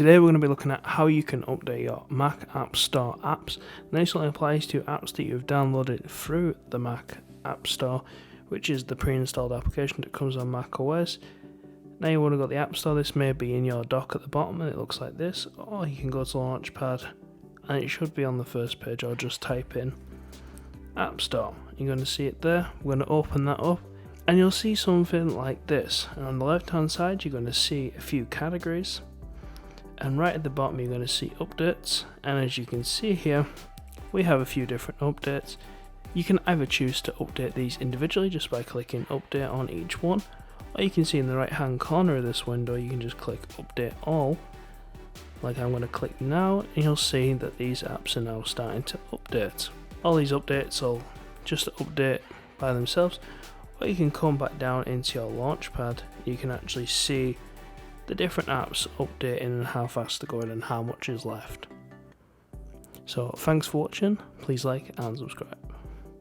Today we're going to be looking at how you can update your Mac App Store apps. Now, this only applies to apps that you've downloaded through the Mac App Store, which is the pre-installed application that comes on Mac OS. Now you want to go to the App Store. This may be in your dock at the bottom and it looks like this, or you can go to Launchpad and it should be on the first page, or just type in App Store. You're going to see it there. We're going to open that up and you'll see something like this. And on the left hand side you're going to see a few categories, and right at the bottom you're going to see updates. And as you can see here, we have a few different updates. You can either choose to update these individually just by clicking update on each one, or you can see in the right hand corner of this window you can just click update all, like I'm going to click now, and you'll see that these apps are now starting to update. All these updates will just update by themselves, or you can come back down into your Launchpad. You can actually see the different apps updating and how fast they're going and how much is left. So thanks for watching, please like and subscribe.